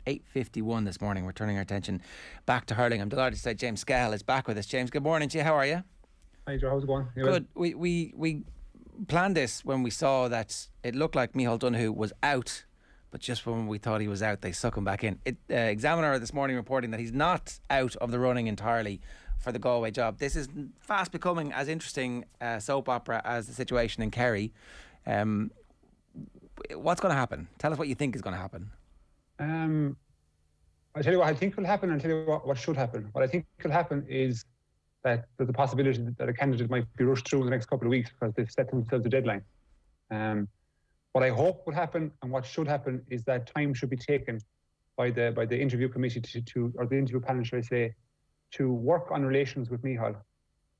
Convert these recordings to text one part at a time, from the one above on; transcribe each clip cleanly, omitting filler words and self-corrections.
8:51 this morning. We're turning our attention back to hurling. I'm delighted to say James Skehill is back with us. James, good morning to you. How are you? Hi Joe, how's it going? Good. We planned this when we saw that it looked like Micheál Donoghue was out, but just when we thought he was out, they suck him back in. Examiner this morning reporting that he's not out of the running entirely for the Galway job. This is fast becoming as interesting soap opera as the situation in Kerry. What's going to happen? Tell us what you think is going to happen. I'll tell you what I think will happen and tell you what should happen. What I think will happen is that there's a possibility that a candidate might be rushed through in the next couple of weeks because they've set themselves a deadline. What I hope will happen and what should happen is that time should be taken by the interview committee or the interview panel, should I say, to work on relations with Micheál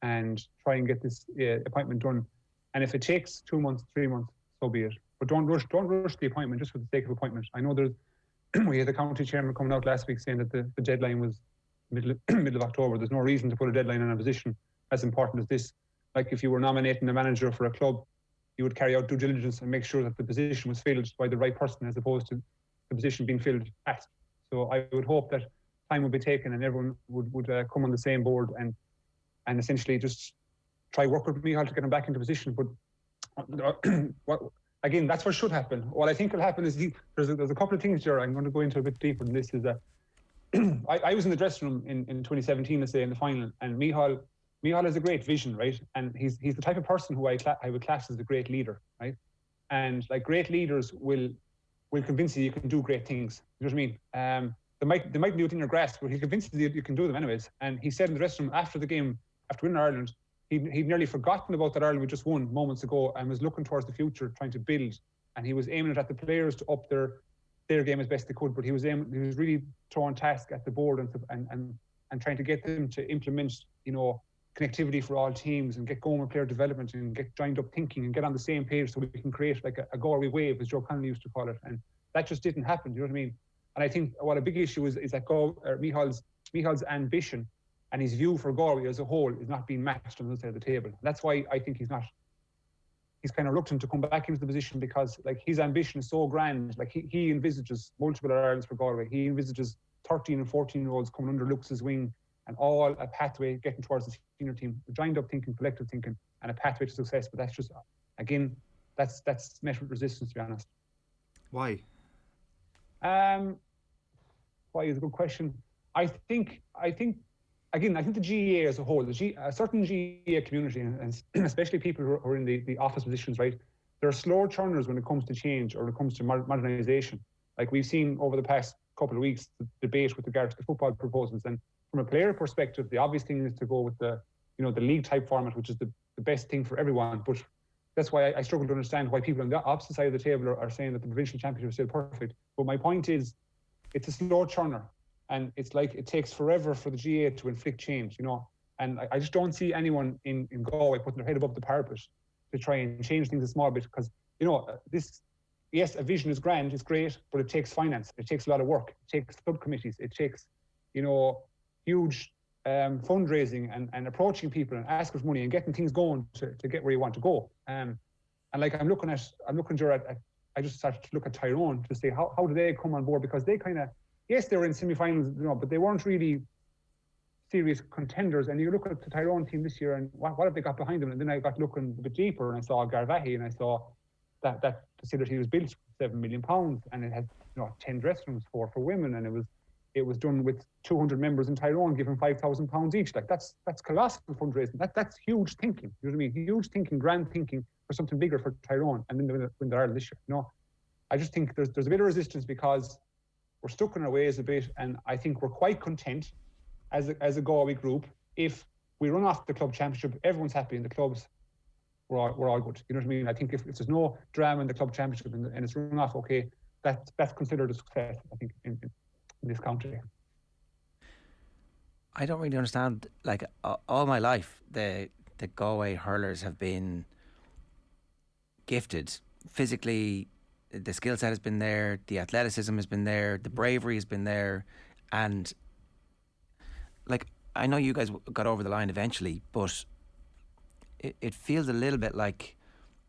and try and get this appointment done. And if it takes 2 months, 3 months, so be it. But don't rush the appointment just for the sake of appointment. I know we had the county chairman coming out last week saying that the deadline was middle of October. There's no reason to put a deadline on a position as important as this. Like if you were nominating a manager for a club, you would carry out due diligence and make sure that the position was filled by the right person as opposed to the position being filled fast. So I would hope that time would be taken and everyone would come on the same board and essentially just try work with Micheál to get him back into position. But again, that's what should happen. What I think will happen is there's a couple of things here I'm going to go into a bit deeper than this. Is that I was in the dressing room in 2017, let's say, in the final, and Micheál has a great vision, right? And he's the type of person who I would class as a great leader, right? And like great leaders will convince you can do great things. You know what I mean? They might do it in your grasp, but he convinces you can do them anyways. And he said in the dressing room after the game, after winning Ireland, he'd nearly forgotten about that Ireland we just won moments ago and was looking towards the future, trying to build. And he was aiming it at the players to up their game as best they could. But he was really throwing task at the board and trying to get them to implement, connectivity for all teams and get going with player development and get joined up thinking and get on the same page so we can create like a Galway wave, as Joe Connolly used to call it. And that just didn't happen. You know what I mean? And I think what a big issue is that Micheál's ambition and his view for Galway as a whole is not being matched on the other side of the table. That's why I think he's kind of reluctant to come back into the position, because like his ambition is so grand. Like he envisages multiple Irelands for Galway. He envisages 13 and 14-year-olds coming under Lux's wing and all a pathway getting towards the senior team, joined up thinking, collective thinking, and a pathway to success. But that's just, again, that's met with resistance, to be honest. Why? Why is a good question. I think the GAA as a whole, a certain GAA community, and especially people who are in the office positions, right? They're slow churners when it comes to change or when it comes to modernization. Like we've seen over the past couple of weeks, the debate with regards to football proposals. And from a player perspective, the obvious thing is to go with the league type format, which is the best thing for everyone. But that's why I struggle to understand why people on the opposite side of the table are saying that the provincial championship is still perfect. But my point is, it's a slow churner. And it's like it takes forever for the GAA to inflict change, And I just don't see anyone in Galway putting their head above the parapet to try and change things a small bit, because, yes, a vision is grand, it's great, but it takes finance. It takes a lot of work. It takes subcommittees. It takes, huge fundraising and approaching people and asking for money and getting things going to get where you want to go. And like I just started to look at Tyrone to say how do they come on board, because they kind of, yes, they were in semi-finals, but they weren't really serious contenders. And you look at the Tyrone team this year and what have they got behind them? And then I got looking a bit deeper and I saw Garvahi and I saw that facility was built for £7 million and it had 10 dressing rooms, 4 for women, and it was done with 200 members in Tyrone giving £5,000 each. Like that's colossal fundraising. That's huge thinking. You know what I mean? Huge thinking, grand thinking for something bigger for Tyrone, and then win the Ireland this year. I just think there's a bit of resistance because we're stuck in our ways a bit, and I think we're quite content as a Galway group. If we run off the club championship, everyone's happy in the clubs. We're all good. You know what I mean? I think if there's no drama in the club championship and it's run off, okay, that's considered a success. I think in this country. I don't really understand. Like all my life, the Galway hurlers have been gifted physically. The skill set has been there, the athleticism has been there, the bravery has been there, and like I know you guys got over the line eventually, but it feels a little bit like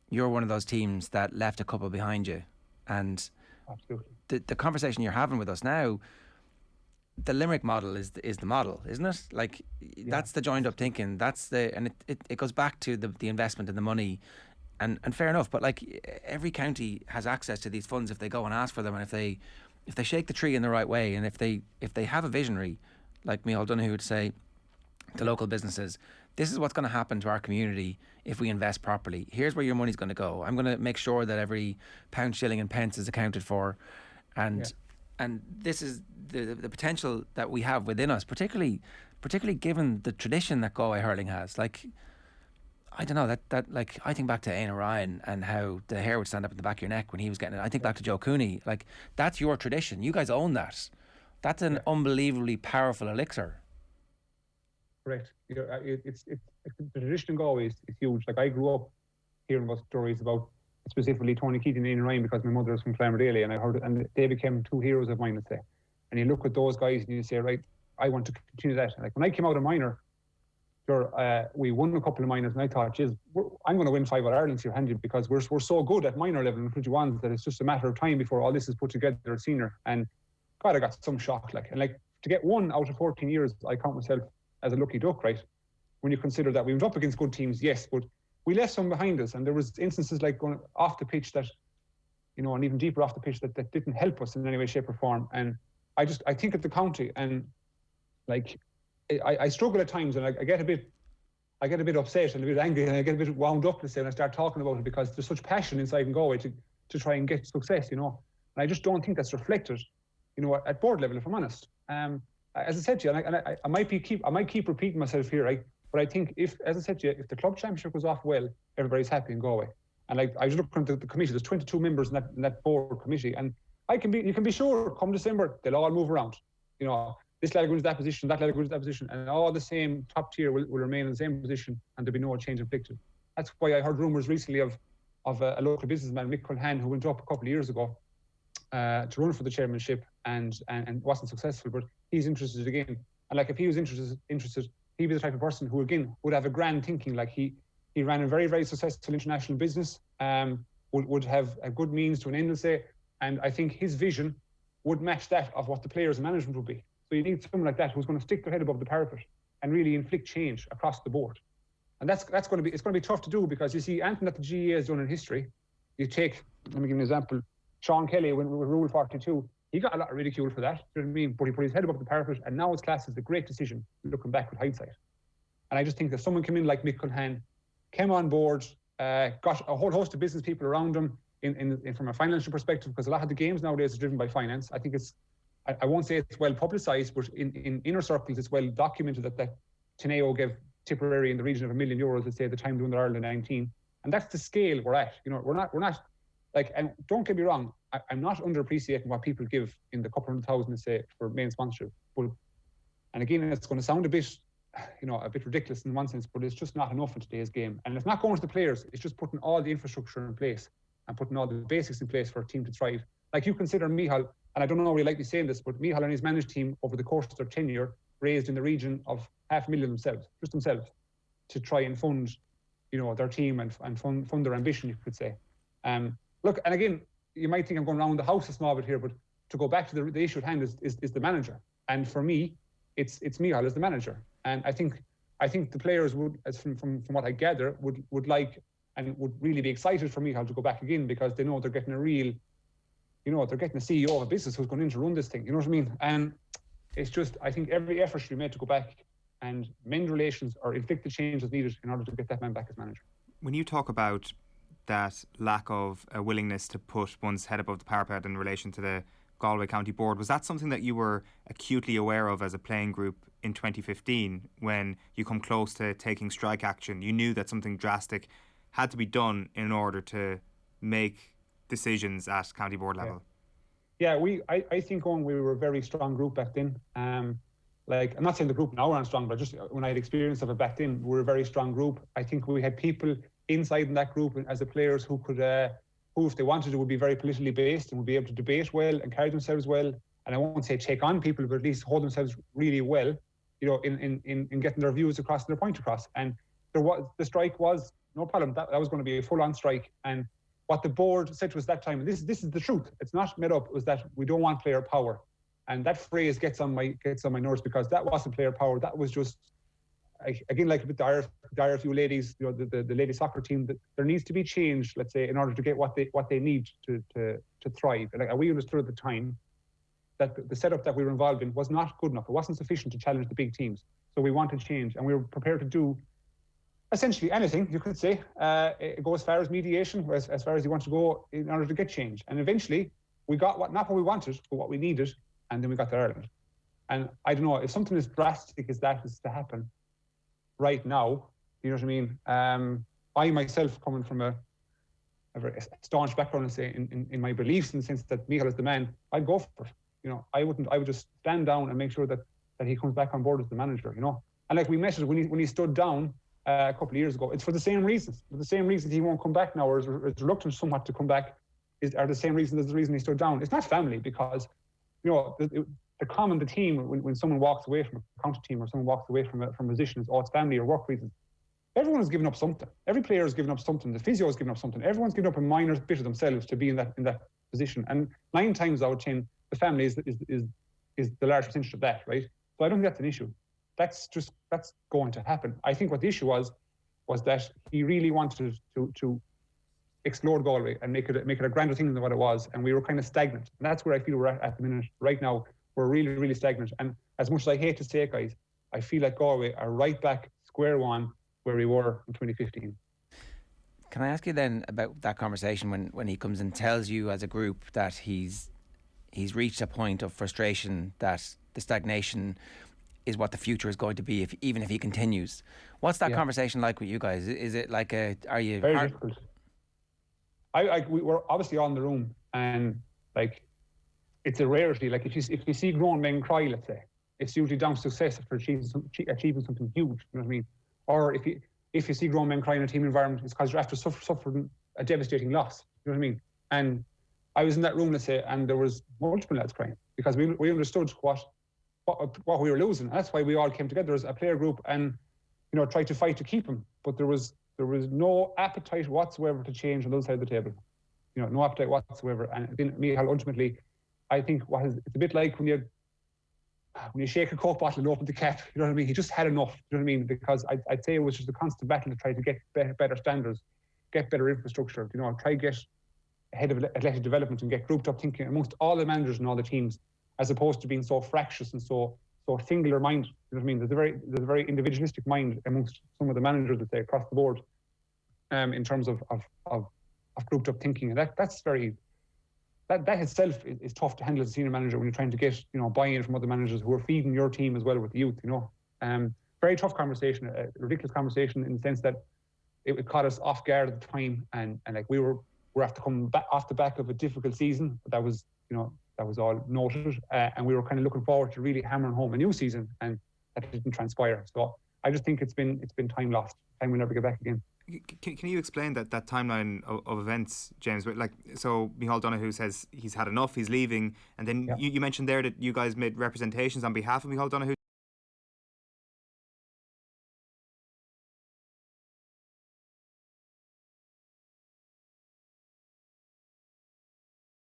you're one of those teams that left a couple behind you, and absolutely, the conversation you're having with us now, the Limerick model is the model, isn't it? Like, that's the joined up thinking. And it goes back to the investment and the money, and fair enough. But like, every county has access to these funds if they go and ask for them, and if they shake the tree in the right way, and if they have a visionary, like Micheál Donoghue would say to local businesses, this is what's going to happen to our community if we invest properly. Here's where your money's going to go. I'm going to make sure that every pound, shilling and pence is accounted for, and this is the potential that we have within us, particularly given the tradition that Galway hurling has. Like, I don't know, that like, I think back to Éanna Ryan and how the hair would stand up in the back of your neck when he was getting it. I think back to Joe Cooney. Like, that's your tradition. You guys own that. That's an unbelievably powerful elixir. Correct. It's the tradition in Galway is huge. Like, I grew up hearing about stories about specifically Tony Keating and Éanna Ryan because my mother was from Clonmerdale, and I heard it, and they became two heroes of mine, let's say. And you look at those guys and you say, right, I want to continue that. And like, when I came out of minor, we won a couple of minors, and I thought, geez, I'm going to win 5 All-Irelands here handed, because we're so good at minor level and 21s that it's just a matter of time before all this is put together at senior. And God, I got some shock. Like, and like, to get 1 out of 14 years, I count myself as a lucky duck, right? When you consider that we went up against good teams, yes, but we left some behind us, and there was instances like going off the pitch that, and even deeper off the pitch that didn't help us in any way, shape or form. And I think of the county, and like, I struggle at times, and I get a bit upset and a bit angry, and I get a bit wound up, let's say, when I start talking about it, because there's such passion inside in Galway to try and get success, And I just don't think that's reflected, at board level, if I'm honest. As I said to you, and I might keep repeating myself here, right? But I think if the club championship goes off well, everybody's happy in Galway. And like, I was looking at the committee, there's 22 members in that board committee, and you can be sure, come December, they'll all move around. This lad goes to that position, that lad goes to that position, and all the same top tier will remain in the same position, and there'll be no change inflicted. That's why I heard rumours recently of a local businessman, Micheál Donoghue, who went up a couple of years ago to run for the chairmanship and wasn't successful, but he's interested again. And like, if he was interested, he'd be the type of person who, again, would have a grand thinking. Like, he ran a very, very successful international business, would have a good means to an end, let's say, and I think his vision would match that of what the players and management would be. So you need someone like that who's going to stick their head above the parapet and really inflict change across the board. And it's going to be tough to do, because you see, anything that the GAA has done in history, let me give you an example. Sean Kelly, when we were Rule 42, he got a lot of ridicule for that, you know what I mean? But he put his head above the parapet, and now it's classed as a great decision, looking back with hindsight. And I just think that someone came in like Micheál Donoghue, came on board, got a whole host of business people around him in from a financial perspective, because a lot of the games nowadays are driven by finance. I think I won't say it's well publicised, but in inner circles, it's well documented that Teneo gave Tipperary in the region of €1 million, let's say, at the time doing their Ireland 19. And that's the scale we're at. We're not like, and don't get me wrong, I'm not underappreciating what people give in the couple of $100,000, let's say, for main sponsorship. But, and again, it's going to sound a bit ridiculous in one sense, but it's just not enough in today's game. And it's not going to the players, it's just putting all the infrastructure in place and putting all the basics in place for a team to thrive. Like, you consider Micheál, and I don't know if you like me saying this, but Micheál and his managed team over the course of their tenure raised in the region of $500,000 themselves, to try and fund, their team and fund their ambition, you could say. Look, and again, you might think I'm going around the house a small bit here, but to go back to the issue at hand is the manager. And for me, it's Micheál as the manager. And I think the players would, as from what I gather, would like and would really be excited for Micheál to go back again, because they know they're getting a real, they're getting a CEO of a business who's going in to run this thing. You know what I mean? And it's just, I think every effort should be made to go back and mend relations or inflict the change that's needed in order to get that man back as manager. When you talk about that lack of a willingness to put one's head above the parapet in relation to the Galway County Board, was that something that you were acutely aware of as a playing group in 2015 when you come close to taking strike action? You knew that something drastic had to be done in order to make decisions at county board level. Yeah, I think we were a very strong group back then. Like, I'm not saying the group now aren't strong, but just when I had experience of it back then, we were a very strong group. I think we had people inside in that group as the players who could, who if they wanted to, would be very politically based and would be able to debate well and carry themselves well. And I won't say take on people, but at least hold themselves really well, in getting their views across and their point across. And the strike was no problem. That was going to be a full-on strike. And what the board said to us that time, and this is the truth, it's not made up, was that we don't want player power. And that phrase gets on my nerves, because that wasn't player power. That was just, again, like with the Irish few ladies, the ladies soccer team, that there needs to be change, let's say, in order to get what they need to thrive. And we understood at the time that the setup that we were involved in was not good enough. It wasn't sufficient to challenge the big teams. So we wanted change, and we were prepared to do essentially anything, you could say. Go as far as mediation, or as far as you want to go in order to get change. And eventually we got not what we wanted, but what we needed, and then we got to Ireland. And I don't know, if something as drastic as that is to happen right now, you know what I mean? I myself, coming from a very staunch background, and say in my beliefs, in the sense that Micheál is the man, I'd go for it. You know, I would just stand down and make sure that he comes back on board as the manager, you know. And like we mentioned, when he stood down a couple of years ago, it's for the same reasons. For the same reasons he won't come back now, or is reluctant somewhat to come back, are the same reasons as the reason he stood down. It's not family, because, you know, the team, when someone walks away from a county team, or someone walks away from a position, is, it's family or work reasons. Everyone has given up something. Every player has given up something. The physio has given up something. Everyone's given up a minor bit of themselves to be in that position. And 9 times out of 10, the family is the large percentage of that, right? So I don't think that's an issue. That's going to happen. I think what the issue was that he really wanted to explore Galway and make it a grander thing than what it was, and we were kind of stagnant. And that's where I feel we're at the minute. Right now, we're really, really stagnant. And as much as I hate to say it, guys, I feel like Galway are right back square one where we were in 2015. Can I ask you then about that conversation when he comes and tells you as a group that he's reached a point of frustration, that the stagnation is what the future is going to be, even if he continues? What's that conversation like with you guys? Is it like are you very difficult? We were obviously all in the room, and like, it's a rarity. Like, if you see grown men cry, let's say, it's usually down to success for achieving something huge. You know what I mean? Or if you see grown men cry in a team environment, it's because you're after suffering a devastating loss. You know what I mean? And I was in that room, let's say, and there was multiple lads crying, because we understood what we were losing. And that's why we all came together as a player group and, you know, tried to fight to keep him. But there was no appetite whatsoever to change on the other side of the table. You know, no appetite whatsoever. And then Micheál, ultimately, I think it's a bit like when you shake a Coke bottle and open the cap, you know what I mean? He just had enough, you know what I mean? Because I'd say it was just a constant battle to try to get better standards, get better infrastructure, you know, try to get ahead of athletic development and get grouped up thinking amongst all the managers and all the teams, as opposed to being so fractious and so singular minded. You know what I mean? There's a very individualistic mind amongst some of the managers, let's say, across the board, in terms of grouped up thinking. And that's very, that itself is tough to handle as a senior manager when you're trying to get, you know, buy-in from other managers who are feeding your team as well with the youth, you know. Very tough conversation, a ridiculous conversation, in the sense that it caught us off guard at the time, and like we're after coming back off the back of a difficult season, but that was all noted, and we were kind of looking forward to really hammering home a new season, and that didn't transpire. So I just think it's been time lost. Time we'll never get back again. Can you explain that timeline of events, James? Like, so Micheál Donoghue says he's had enough, he's leaving, and then you mentioned there that you guys made representations on behalf of Micheál Donoghue.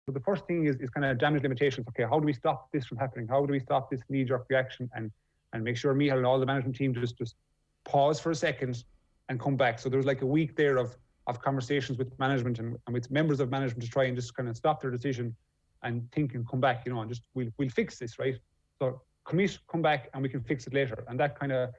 So the first thing is kind of damage limitations. Okay, how do we stop this from happening? How do we stop this knee-jerk reaction and make sure Micheál and all the management team just pause for a second and come back? So there was like a week there of conversations with management and with members of management to try and just kind of stop their decision and think and come back, you know, and just we'll fix this, right? So commit, come back, and we can fix it later. And that kind of,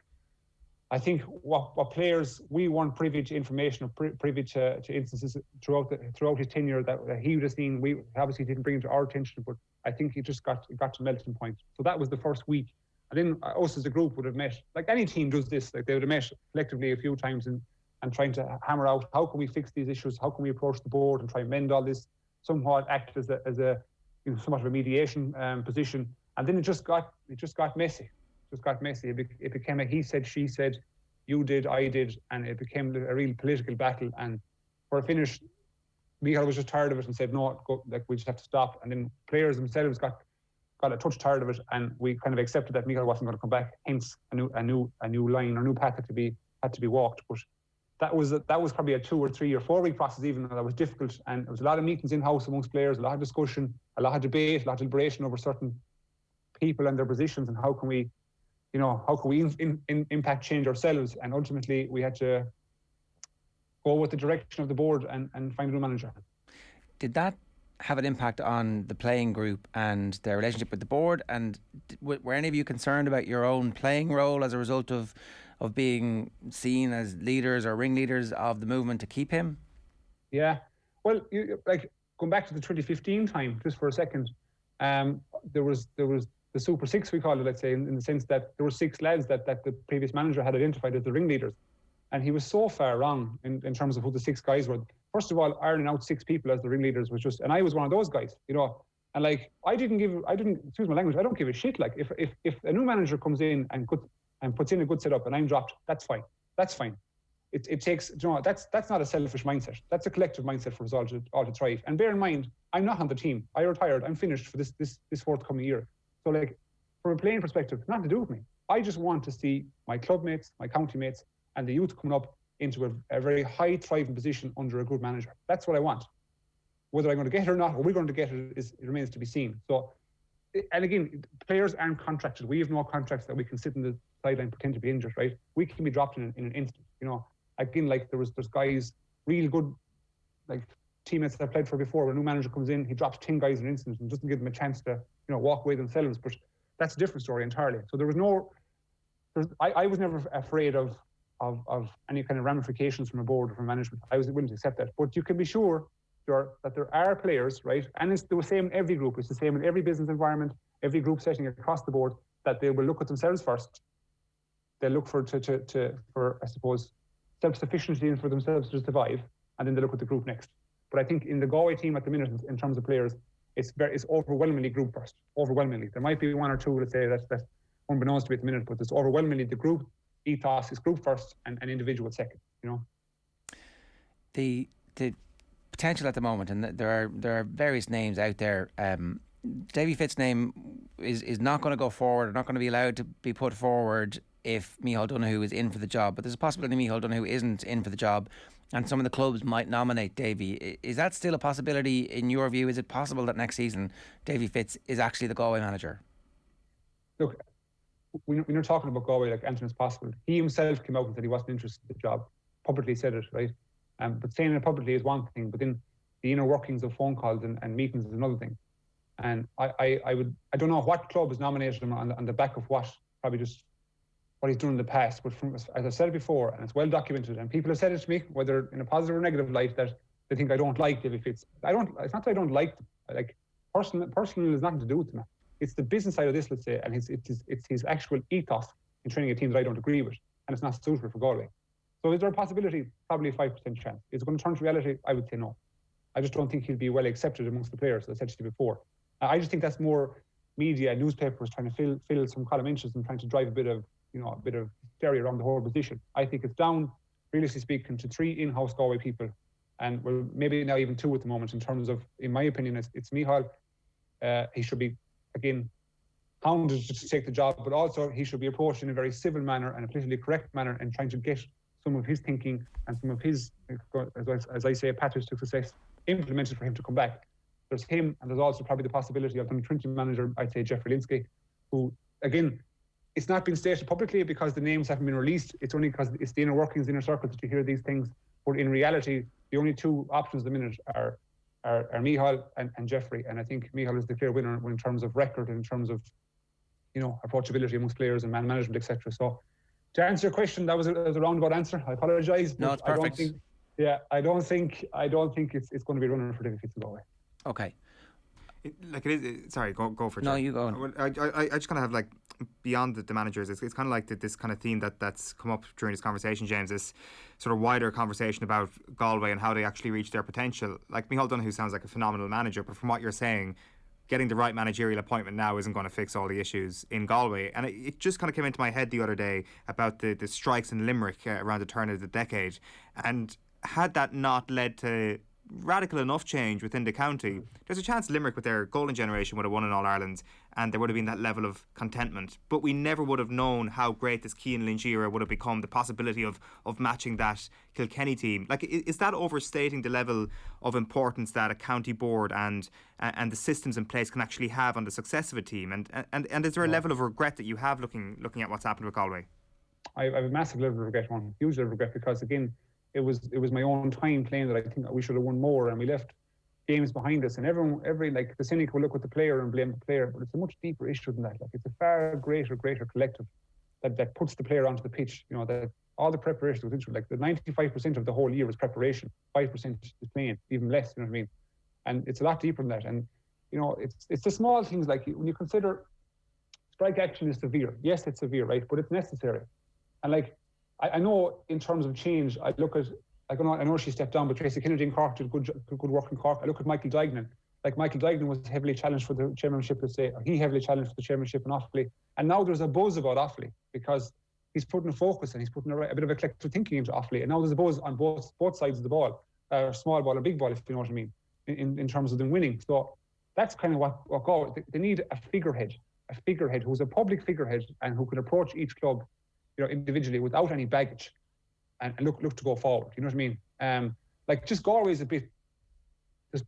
I think what players, we weren't privy to information or privy to instances throughout his tenure that he would have seen. We obviously didn't bring it to our attention, but I think it got to melting point. So that was the first week. And then us as a group would have met, like any team does this, like they would have met collectively a few times and trying to hammer out, how can we fix these issues? How can we approach the board and try and mend all this? Somewhat act as a you know, somewhat of a mediation position. And then it just got messy. It became a he said, she said, you did, I did, and it became a real political battle. And for a finish, Micheál was just tired of it and said, no, we just have to stop. And then players themselves got a touch tired of it, and we kind of accepted that Micheál wasn't going to come back. Hence, a new line or new path had to be walked. But that was probably a 2 or 3 or 4 week process, even though that was difficult. And there was a lot of meetings in-house amongst players, a lot of discussion, a lot of debate, a lot of deliberation over certain people and their positions, and how can we impact change ourselves. And ultimately we had to go with the direction of the board and find a new manager. Did that have an impact on the playing group and their relationship with the board? And were any of you concerned about your own playing role as a result of being seen as leaders or ringleaders of the movement to keep him? Yeah, well, going back to the 2015 time, just for a second, there was the Super Six, we call it, let's say, in the sense that there were 6 lads that the previous manager had identified as the ringleaders. And he was so far wrong in terms of who the 6 guys were. First of all, ironing out 6 people as the ringleaders was just, and I was one of those guys, and like, I didn't, excuse my language, I don't give a shit. Like, if a new manager comes in and puts in a good setup and I'm dropped, that's fine. It takes, that's not a selfish mindset. That's a collective mindset for us all to thrive. And bear in mind, I'm not on the team. I retired. I'm finished for this forthcoming year. So, like, from a playing perspective, nothing to do with me. I just want to see my club mates, my county mates, and the youth coming up into a very high thriving position under a good manager. That's what I want. Whether I'm going to get it or not, or we're going to get it, it remains to be seen. So, and again, players aren't contracted. We have no contracts that we can sit in the sideline pretend to be injured, right? We can be dropped in an instant. Again, like there's guys, real good, like teammates that I've played for before, when a new manager comes in, he drops 10 guys in an instant and doesn't give them a chance to, walk away themselves. But that's a different story entirely. So I was never afraid of any kind of ramifications from a board or from management. I was willing to accept that. But you can be sure that there are players, right? And it's the same in every group. It's the same in every business environment, every group setting across the board, that they will look at themselves first. They'll look for I suppose, self-sufficiency and for themselves to survive, and then they look at the group next. But I think in the Galway team at the minute, in terms of players, it's overwhelmingly group first. Overwhelmingly, there might be 1 or 2, let's say, that's unbeknownst to me at the minute, but it's overwhelmingly the group ethos is group first and individual second. The potential at the moment, and there are various names out there. Davy Fitt's name is not going to go forward, or not going to be allowed to be put forward if Micheál Donoghue is in for the job. But there's a possibility Micheál Donoghue isn't in for the job, and some of the clubs might nominate Davy. Is that still a possibility in your view? Is it possible that next season Davy Fitz is actually the Galway manager? Look, when you're talking about Galway, like, anything is possible. He himself came out and said he wasn't interested in the job. Publicly said it, right? But saying it publicly is one thing, but then the inner workings of phone calls and meetings is another thing. And I don't know what club has nominated him on the back of what, probably just what he's done in the past. But as I've said it before, and it's well documented, and people have said it to me, whether in a positive or negative light, that they think I don't like Davy Fitz. It's not that I don't like them. Like, personal has nothing to do with them. It's the business side of this, let's say, and it's his actual ethos in training a team that I don't agree with, and it's not suitable for Galway. So is there a possibility? Probably a 5% chance. Is it going to turn to reality? I would say no. I just don't think he'll be well accepted amongst the players, as I said to you before. I just think that's more media, newspapers trying to fill some column inches and trying to drive a bit of hysteria around the whole position. I think it's down, realistically speaking, to 3 in-house Galway people, and well, maybe now even 2 at the moment, in terms of, in my opinion, it's Micheál. He should be, again, hounded to take the job, but also he should be approached in a very civil manner and a politically correct manner, and trying to get some of his thinking and some of his, as I say, pathways to success implemented for him to come back. There's him, and there's also probably the possibility of the Trinity manager, I'd say Jeffrey Linsky, who, again, it's not been stated publicly because the names haven't been released. It's only because it's the inner workings, the inner circles that you hear these things. But in reality, the only 2 options at the minute are Micheál and Jeffrey. And I think Micheál is the clear winner in terms of record, in terms of, approachability amongst players and man management, etc. So, to answer your question, that was a roundabout answer. I apologise. No, it's perfect. I don't think it's going to be running for Davy Fitz in Galway. Okay. It is. Sorry, go for it. No, you go on. I just kind of have, like, beyond the managers, it's kind of like this kind of theme that's come up during this conversation, James. This sort of wider conversation about Galway and how they actually reach their potential. Like, Micheál Donoghue sounds like a phenomenal manager, but from what you're saying, getting the right managerial appointment now isn't going to fix all the issues in Galway. And it just kind of came into my head the other day about the strikes in Limerick around the turn of the decade, and had that not led to radical enough change within the county, there's a chance Limerick, with their golden generation, would have won in All-Ireland, and there would have been that level of contentment. But we never would have known how great this Cian Lingeera would have become, the possibility of matching that Kilkenny team. Like, is that overstating the level of importance that a county board and the systems in place can actually have on the success of a team? And is there a level of regret that you have looking at what's happened with Galway? I have a massive level of regret, one huge level of regret, because again, it was my own time playing that I think we should have won more, and we left games behind us, and the cynic will look at the player and blame the player, but it's a much deeper issue than that. Like, it's a far greater collective that puts the player onto the pitch. You know, that all the preparation was into, like, the 95% of the whole year was preparation, 5% is playing, even less. You know what I mean? And it's a lot deeper than that. And you know, it's the small things, like when you consider strike action is severe. Yes, it's severe, right? But it's necessary. And like, I know in terms of change, I look at, I know she stepped down, but Tracy Kennedy in Cork did good work in Cork. I look at Micheál Donoghue. Like, Micheál Donoghue was heavily challenged for the chairmanship, let's say, or he heavily challenged for the chairmanship in Offaly. And now there's a buzz about Offaly because he's putting a focus and he's putting a bit of eclectic thinking into Offaly. And now there's a buzz on both sides of the ball, small ball and big ball, if you know what I mean, in terms of them winning. So that's kind of what Galway, they need a figurehead who's a public figurehead and who can approach each club, you know, individually without any baggage, and look to go forward. You know what I mean? Like, just Galway is a bit.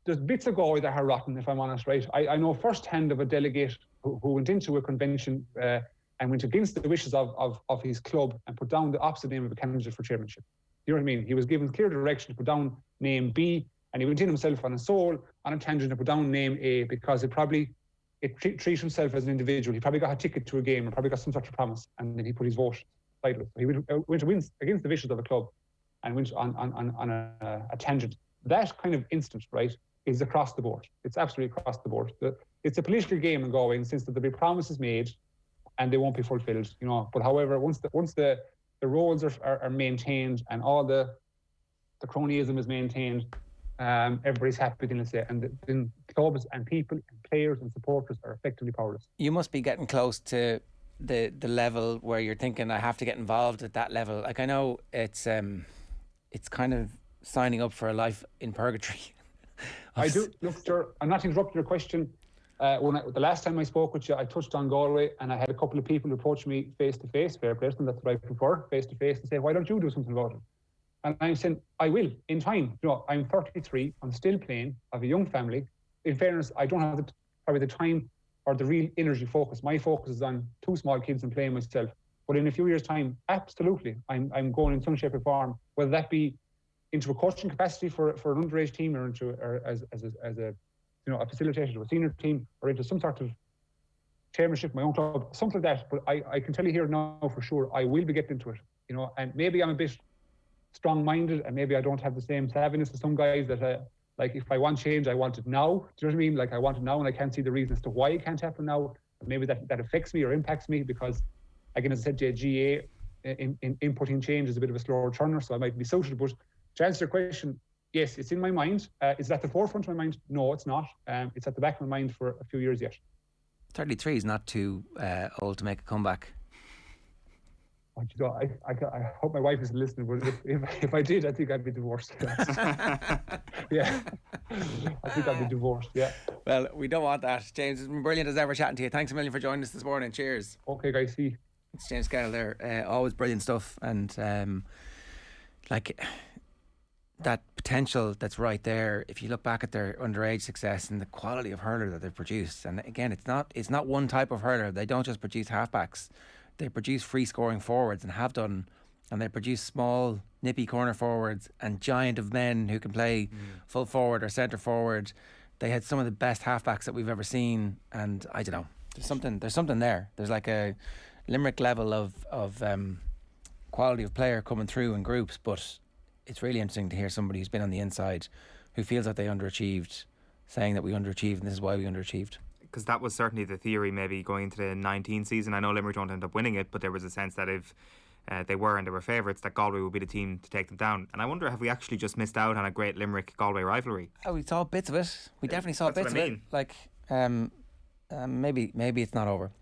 There's bits of Galway that are rotten, if I'm honest, right? I know firsthand of a delegate who went into a convention and went against the wishes of his club and put down the opposite name of a candidate for chairmanship. You know what I mean? He was given clear direction to put down name B, and he went in himself on a tangent to put down name A, because it treats himself as an individual. He probably got a ticket to a game or probably got some sort of promise, and then he put his vote sideways. So he went against the wishes of a club and went on a tangent. That kind of instance, right, is across the board. It's absolutely across the board. It's a political game in Galway in the sense that there'll be promises made and they won't be fulfilled, you know. But however, once the roles are maintained and all the cronyism is maintained, everybody's happy, then, let's say, and then clubs and people and players and supporters are effectively powerless. You must be getting close to the level where you're thinking, I have to get involved at that level. Like, I know it's kind of signing up for a life in purgatory. I do. Look, sir, I'm not interrupting your question. The last time I spoke with you, I touched on Galway, and I had a couple of people approach me face to face, fair play, and that's what I prefer, face to face, and say, why don't you do something about it? And I'm saying, I will, in time. You know, I'm 33, I'm still playing, I have a young family. In fairness, I don't have probably the time or the real energy focus. My focus is on 2 small kids and playing myself. But in a few years' time, absolutely, I'm going in some shape or form, whether that be into a coaching capacity for an underage team, or as a a facilitator to a senior team, or into some sort of chairmanship, my own club, something like that. But I can tell you here now for sure, I will be getting into it. You know, and maybe I'm a bit strong-minded, and maybe I don't have the same savviness as some guys that like, if I want change, I want it now. Do you know what I mean? Like, I want it now, and I can't see the reason as to why it can't happen now. Maybe that affects me or impacts me because, again, as I said, GA in inputting change is a bit of a slower turner, so I might be suited. But to answer your question, yes, it's in my mind. Is it at the forefront of my mind? No, it's not. It's at the back of my mind for a few years yet. 33 is not too old to make a comeback. You know, I hope my wife isn't listening, but if I did, I think I'd be divorced. Yeah, I think I'd be divorced. Yeah. Well, we don't want that, James. It's been brilliant as ever chatting to you. Thanks a million for joining us this morning. Cheers. Okay, guys. See. It's James Skehill there. Always brilliant stuff, and like, that potential that's right there. If you look back at their underage success and the quality of hurler that they've produced, and again, it's not one type of hurler. They don't just produce halfbacks. They produce free scoring forwards and have done, and they produce small nippy corner forwards and giant of men who can play full forward or centre forward. They had some of the best halfbacks that we've ever seen, and I don't know, there's something there. There's like a Limerick level of quality of player coming through in groups, but it's really interesting to hear somebody who's been on the inside who feels that they underachieved saying that we underachieved and this is why we underachieved. Because that was certainly the theory maybe going into the 19 season. I know Limerick don't end up winning it, but there was a sense that if they were favourites, that Galway would be the team to take them down. And I wonder, have we actually just missed out on a great Limerick-Galway rivalry? Oh, we saw bits of it. We definitely saw bits of it. Like, maybe it's not over.